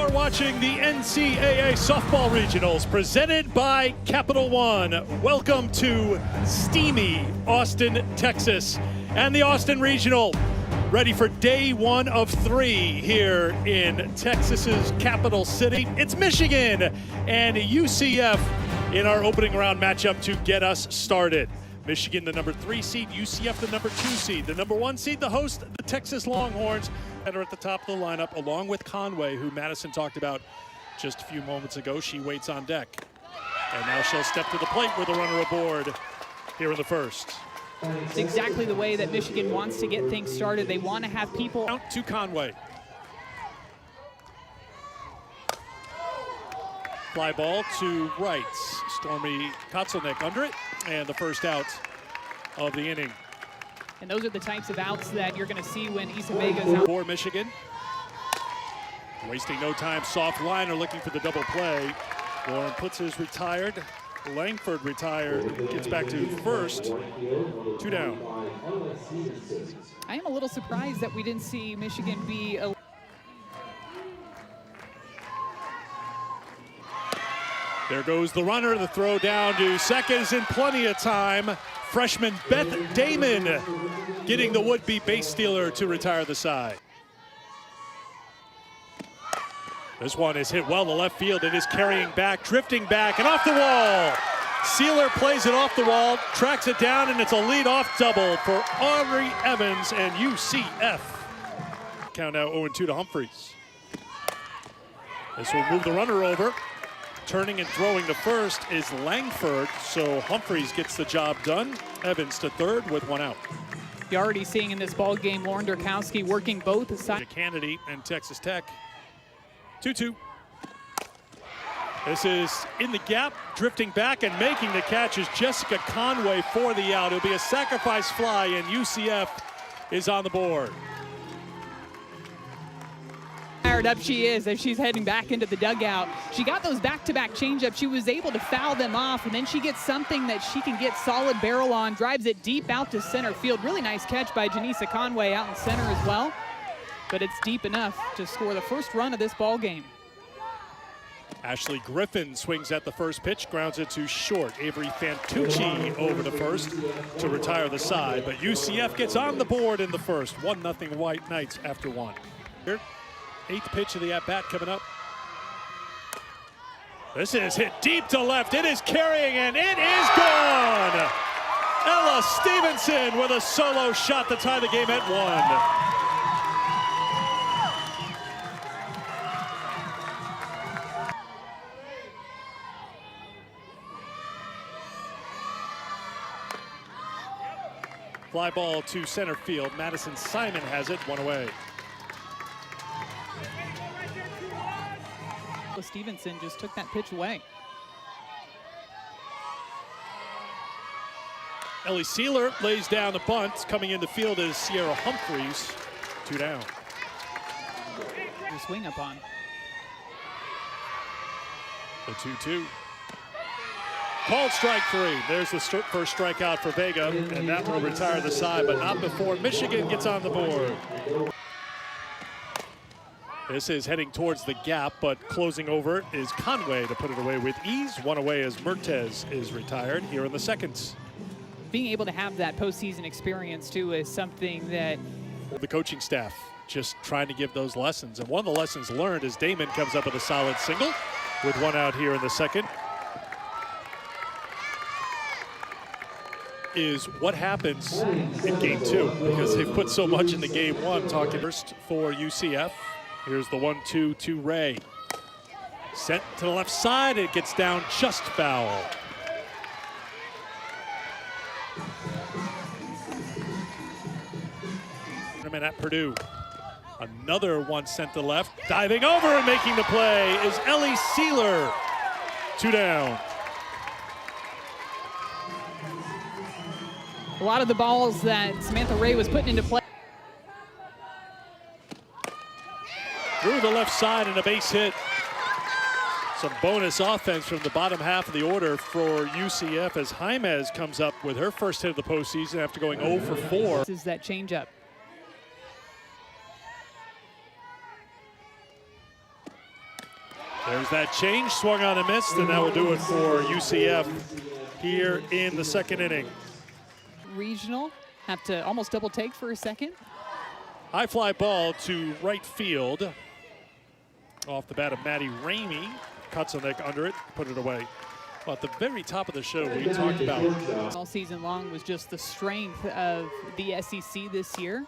are watching the NCAA Softball Regionals presented by Capital One. Welcome to steamy Austin, Texas, and the Austin Regional. Ready for day one of 3 here in Texas's capital city. It's Michigan and UCF in our opening round matchup to get us started. Michigan, the number 3 seed, UCF, the number 2 seed. The number 1 seed, the host, the Texas Longhorns, that are at the top of the lineup, along with Conway, who Madison talked about just a few moments ago. She waits on deck. And now she'll step to the plate with a runner aboard here in the first. It's exactly the way that Michigan wants to get things started. They want to have people out to Conway. Fly ball to right. Stormy Kotzelnick under it, and the first out of the inning. And those are the types of outs that you're going to see when Isa Vega's out. For Michigan. Wasting no time, soft liner looking for the double play. Warren puts his retired. Langford retired, gets back to first. 2 down. I am a little surprised that we didn't see Michigan be a There goes the runner, the throw down to second is in plenty of time. Freshman Beth Damon getting the would-be base stealer to retire the side. This one is hit well to left field. It is carrying back, drifting back, and off the wall. Sealer plays it off the wall, tracks it down, and it's a leadoff double for Aubrey Evans and UCF. Count now 0-2 to Humphreys. This will move the runner over. Turning and throwing to first is Langford, so Humphreys gets the job done. Evans to third with 1 out. You're already seeing in this ball game Lauren Durkowski working both sides. Kennedy and Texas Tech. 2-2. This is in the gap, drifting back and making the catch is Jessica Conway for the out. It'll be a sacrifice fly, and UCF is on the board. Fired up she is as she's heading back into the dugout. She got those back-to-back changeups. She was able to foul them off, and then she gets something that she can get solid barrel on, drives it deep out to center field. Really nice catch by Janisa Conway out in center as well, but it's deep enough to score the first run of this ball game. Ashley Griffin swings at the first pitch, grounds it to short. Avery Fantucci over to first to retire the side, but UCF gets on the board in the first. 1-0 White Knights after 1. Here, 8th pitch of the at-bat coming up. This is hit deep to left. It is carrying, and it is gone! Ella Stevenson with a solo shot to tie the game at 1. Fly ball to center field. Madison Simon has it, 1 away. Stevenson just took that pitch away. Ellie Sealer lays down the bunt. Coming in the field is Sierra Humphreys. 2 down. The swing up on. The 2-2. Called strike 3. There's the first strikeout for Vega, and that will retire the side, but not before Michigan gets on the board. This is heading towards the gap, but closing over is Conway to put it away with ease. 1 away as Mertez is retired here in the seconds. Being able to have that postseason experience, too, is something that the coaching staff just trying to give those lessons. And one of the lessons learned is Damon comes up with a solid single with 1 out here in the second. Is what happens in game 2, because they've put so much into game 1. Talking first for UCF. Here's the 1-2 to Ray. Sent to the left side, it gets down just foul. At Purdue. Another one sent to left. Diving over and making the play is Ellie Sealer. 2 down. A lot of the balls that Samantha Ray was putting into play. Through the left side and a base hit. Some bonus offense from the bottom half of the order for UCF as Jaimez comes up with her first hit of the postseason after going 0 for 4. This is that changeup. There's that change, swung on and missed, and that will do it for UCF here in the second inning. Regional have to almost double take for a second. High fly ball to right field. Off the bat of Maddie Ramey. Kutzelnick under it, put it away. Well, at the very top of the show, we talked about all season long was just the strength of the SEC this year.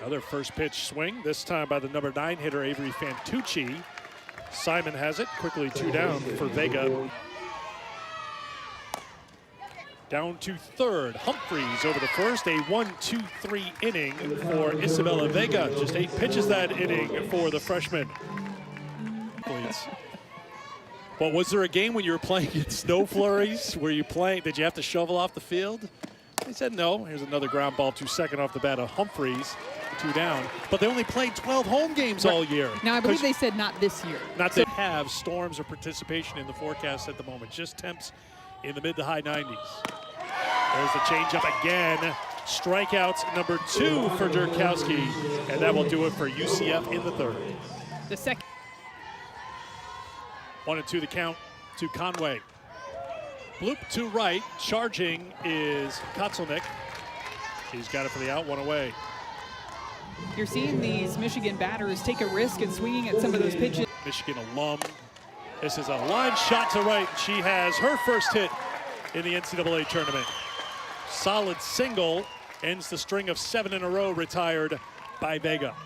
Another first pitch swing, this time by the number 9 hitter, Avery Fantucci. Simon has it, quickly 2 down for Vega. Down to third, Humphreys over the first, a 1-2-3 inning for Isabella Vega. Just 8 pitches that inning for the freshman. Please. Well, was there a game when you were playing in snow flurries? Were you playing, did you have to shovel off the field? They said no. Here's another ground ball to second off the bat of Humphreys, 2 down. But they only played 12 home games all year. Now, I believe they said not this year. Not to have storms or participation in the forecast at the moment. Just temps in the mid to high 90s. There's the changeup again. Strikeouts number 2 for Durkowski. And that will do it for UCF in the third. The second. 1-2 the count to Conway. Bloop to right, charging is Kotzelnick. He's got it for the out, 1 away. You're seeing these Michigan batters take a risk in swinging at some of those pitches. Michigan alum. This is a line shot to right. She has her first hit in the NCAA tournament. Solid single, ends the string of 7 in a row retired by Vega.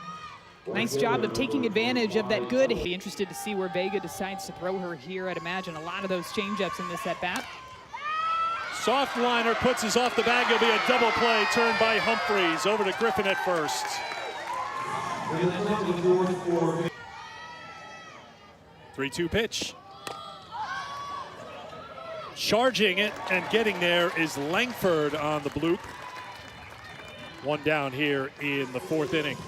Nice job of taking advantage of that good. Be interested to see where Vega decides to throw her here. I'd imagine a lot of those changeups in this at-bat. Soft liner puts us off the bag. It'll be a double play turned by Humphreys over to Griffin at first. 3-2 pitch. Charging it and getting there is Langford on the bloop. 1 down here in the 4th inning.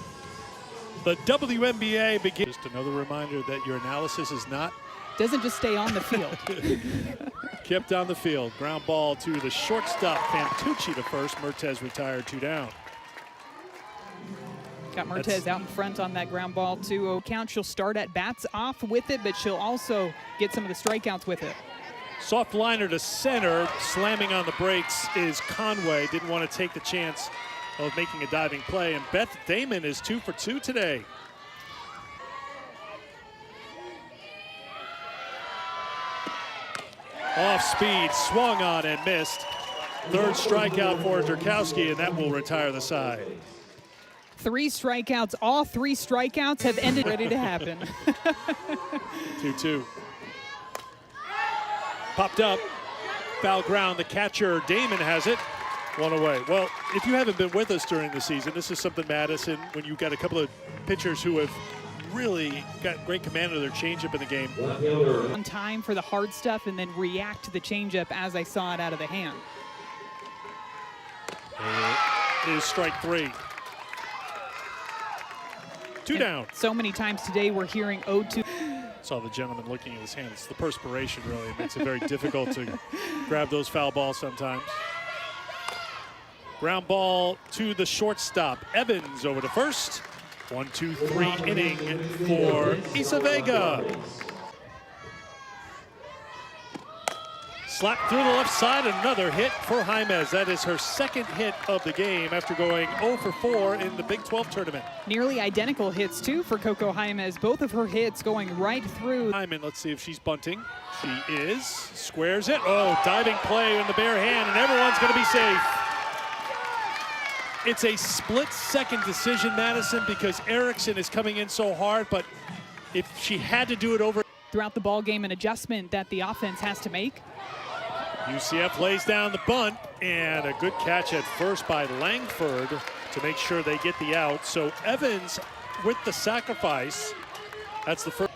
The WNBA begins. Just another reminder that your analysis is not. Doesn't just stay on the field. Kept on the field. Ground ball to the shortstop, Fantucci to first. Mertez retired, 2 down. Got Mertez out in front on that ground ball, 2-0 count. She'll start at bats off with it, but she'll also get some of the strikeouts with it. Soft liner to center, slamming on the brakes is Conway. Didn't want to take the chance of making a diving play, and Beth Damon is 2 for 2 today. Off speed, swung on and missed. 3rd strikeout for Durkowski, and that will retire the side. 3 strikeouts, all 3 strikeouts have ended. Ready to happen. 2-2. Popped up, foul ground, the catcher Damon has it. 1 away. Well, if you haven't been with us during the season, this is something, Madison, when you've got a couple of pitchers who have really got great command of their changeup in the game. On time for the hard stuff and then react to the changeup as I saw it out of the hand. It is strike 3. 2 down. So many times today we're hearing 0-2. Saw the gentleman looking at his hand. It's the perspiration, really. It makes it very difficult to grab those foul balls sometimes. Ground ball to the shortstop. Evans over to first. 1-2-3 inning for Isa Vega. Slapped through the left side, another hit for Jaimez. That is her 2nd hit of the game after going 0 for 4 in the Big 12 tournament. Nearly identical hits, too, for Coco Jaimez. Both of her hits going right through. Hyman, let's see if she's bunting. She is. Squares it. Oh, diving play in the bare hand, and everyone's going to be safe. It's a split-second decision, Madison, because Erickson is coming in so hard, but if she had to do it over. Throughout the ball game, an adjustment that the offense has to make. UCF lays down the bunt, and a good catch at first by Langford to make sure they get the out. So Evans with the sacrifice. That's the first.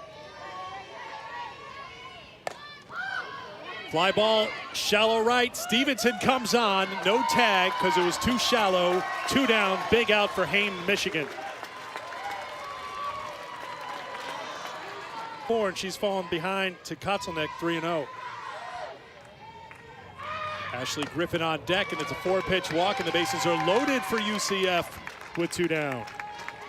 Fly ball, shallow right. Stevenson comes on, no tag because it was too shallow. 2 down, big out for Hain, Michigan. And she's fallen behind to Kotzelnick, 3-0. Ashley Griffin on deck, and it's a 4-pitch walk, and the bases are loaded for UCF with 2 down.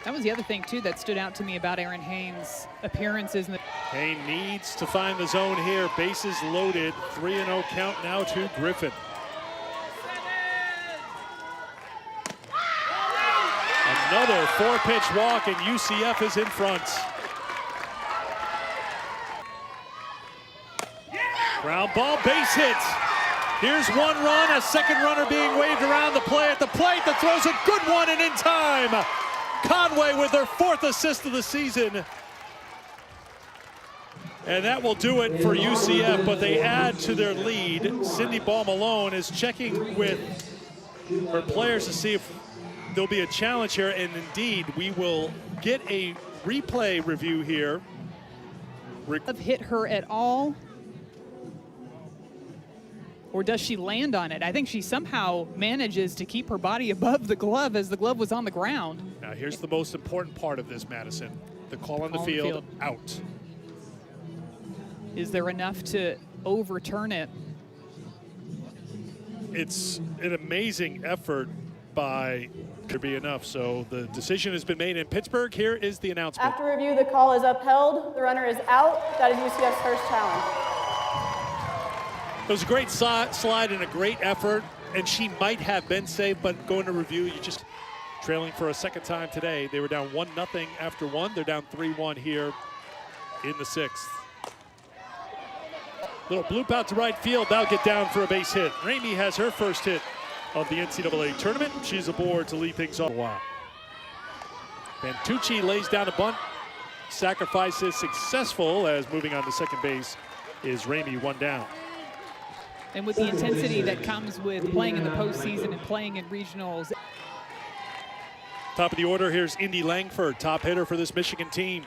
That was the other thing, too, that stood out to me about Aaron Haynes' appearances. Haynes needs to find the zone here. Bases loaded. 3-0 count now to Griffin. Another 4-pitch walk, and UCF is in front. Ground ball, base hit. Here's one run, a second runner being waved around the play at the plate. That throws a good one and in time. Conway with their 4th assist of the season. And that will do it for UCF, but they add to their lead. Cindy Ball-Malone is checking with her players to see if there'll be a challenge here, and indeed, we will get a replay review here. Have hit her at all? Or does she land on it? I think she somehow manages to keep her body above the glove as the glove was on the ground. Now here's the most important part of this, Madison. The call on the field, out. Is there enough to overturn it? It's an amazing effort by could be enough. So the decision has been made in Pittsburgh. Here is the announcement. After review, the call is upheld. The runner is out. That is UCF's first challenge. It was a great slide and a great effort, and she might have been safe, but going to review, you just trailing for a second time today. They were down 1-0 after one. They're down 3-1 here in the 6th. Little bloop out to right field. That'll get down for a base hit. Ramey has her first hit of the NCAA tournament. She's aboard to lead things off a while. Fantucci lays down a bunt. Sacrifice is successful as moving on to second base is Ramey, one down. And with the intensity that comes with playing in the postseason and playing in regionals. Top of the order, here's Indy Langford, top hitter for this Michigan team.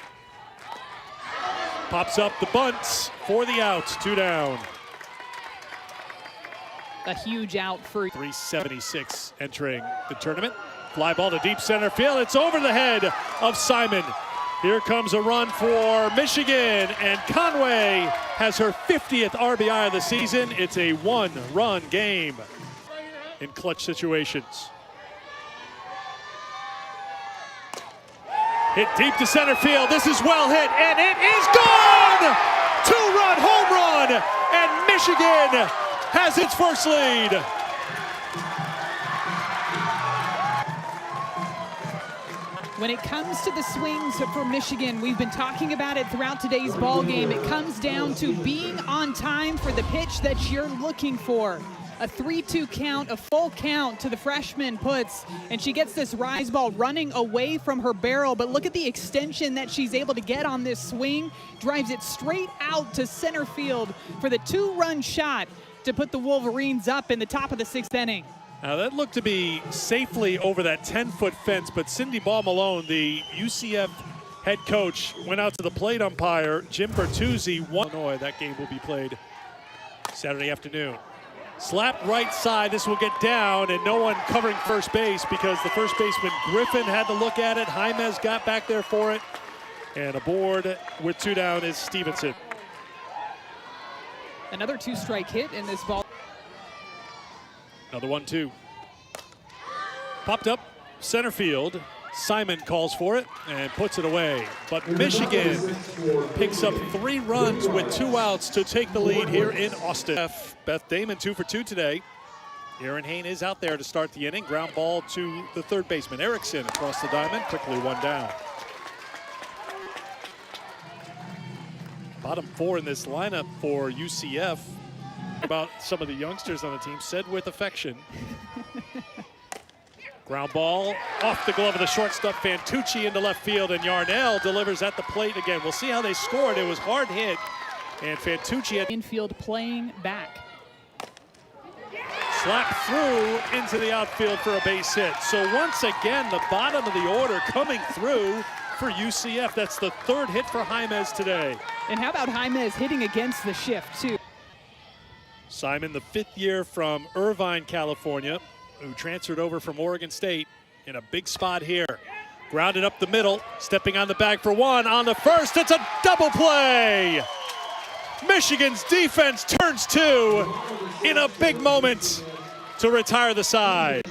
Pops up the bunts for the out, 2 down. A huge out for 376 entering the tournament. Fly ball to deep center field. It's over the head of Simon. Here comes a run for Michigan, and Conway has her 50th RBI of the season. It's a 1-run game in clutch situations. Hit deep to center field. This is well hit, and it is gone! 2-run home run, and Michigan has its first lead. When it comes to the swings for Michigan, we've been talking about it throughout today's ball game. It comes down to being on time for the pitch that you're looking for. A 3-2 count, a full count to the freshman puts, and she gets this rise ball running away from her barrel, but look at the extension that she's able to get on this swing. Drives it straight out to center field for the 2-run shot to put the Wolverines up in the top of the 6th inning. Now that looked to be safely over that 10-foot fence, but Cindy Ball-Malone, the UCF head coach, went out to the plate umpire, Jim Bertuzzi, Illinois. That game will be played Saturday afternoon. Slap right side, this will get down, and no one covering first base because the first baseman Griffin had to look at it. Jaimez got back there for it, and aboard with 2 down is Stevenson. Another 2-strike hit in this ball. Another 1-2. Popped up center field. Simon calls for it and puts it away. But Michigan picks up 3 runs with 2 outs to take the lead here in Austin. Beth Damon 2 for 2 today. Aaron Haynes is out there to start the inning. Ground ball to the third baseman Erickson across the diamond. Quickly 1 down. Bottom 4 in this lineup for UCF. About some of the youngsters on the team, said with affection. Ground ball off the glove of the shortstop, Fantucci into left field, and Yarnell delivers at the plate again. We'll see how they scored. It was hard hit, and Fantucci at infield playing back. Slapped through into the outfield for a base hit. So once again, the bottom of the order coming through for UCF. That's the 3rd hit for Jaimez today. And how about Jaimez hitting against the shift, too? Simon, the 5th year from Irvine, California, who transferred over from Oregon State in a big spot here. Grounded up the middle, stepping on the bag for 1 on the first. It's a double play. Michigan's defense turns 2 in a big moment to retire the side.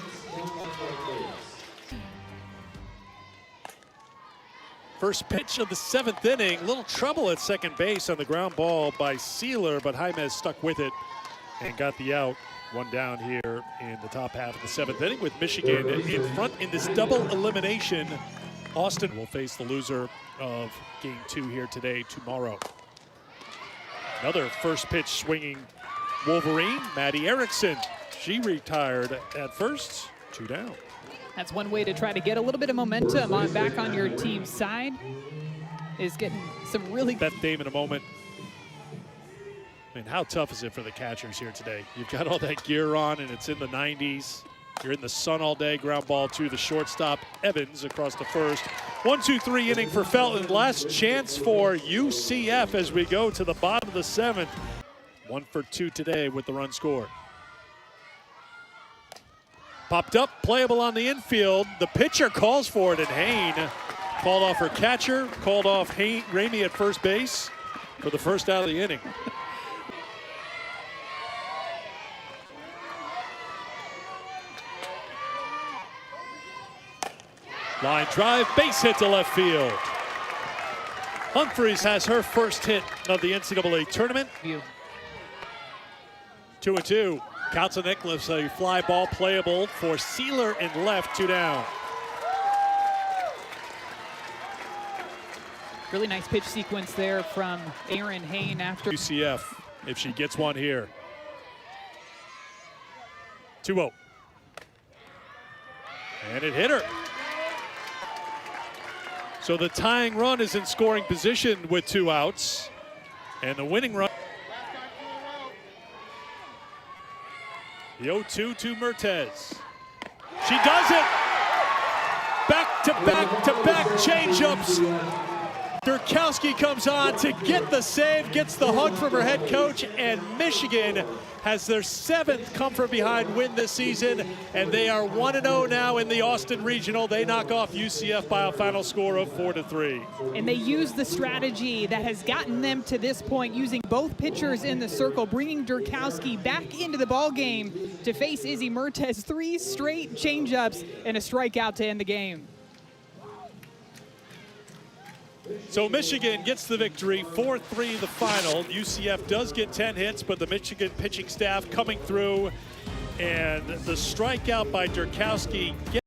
First pitch of the 7th inning. Little trouble at second base on the ground ball by Sealer, but Jaime stuck with it and got the out. One down here in the top half of the 7th inning with Michigan in front in this double elimination. Austin will face the loser of game 2 here today, tomorrow. Another first pitch swinging Wolverine, Maddie Erickson. She retired at first, 2 down. That's one way to try to get a little bit of momentum back on your team's side, is getting some really... Beth Dame in a moment. I mean, how tough is it for the catchers here today? You've got all that gear on and it's in the 90s. You're in the sun all day. Ground ball to the shortstop, Evans, across the first. 1-2-3 inning for Felton. Last chance for UCF as we go to the bottom of the 7th. 1 for 2 today with the run scored. Popped up, playable on the infield. The pitcher calls for it, and Hain called off her catcher, called off Ramey at first base for the first out of the inning. Line drive, base hit to left field. Humphreys has her first hit of the NCAA tournament. 2-2. Counts on Nicholas, a fly ball playable for Sealer in left, 2 down. Really nice pitch sequence there from Aaron Hain after UCF, if she gets one here. 2-0. And it hit her. So the tying run is in scoring position with 2 outs. And the winning run. The 0-2 to Mertes. She does it! Back to back to back changeups. Durkowski comes on to get the save, gets the hug from her head coach, and Michigan has their 7th come from behind win this season, and they are 1-0 now in the Austin Regional. They knock off UCF by a final score of 4-3. And they use the strategy that has gotten them to this point, using both pitchers in the circle, bringing Durkowski back into the ball game to face Izzy Mertes. 3 straight changeups and a strikeout to end the game. So Michigan gets the victory, 4-3 the final. UCF does get 10 hits, but the Michigan pitching staff coming through, and the strikeout by Durkowski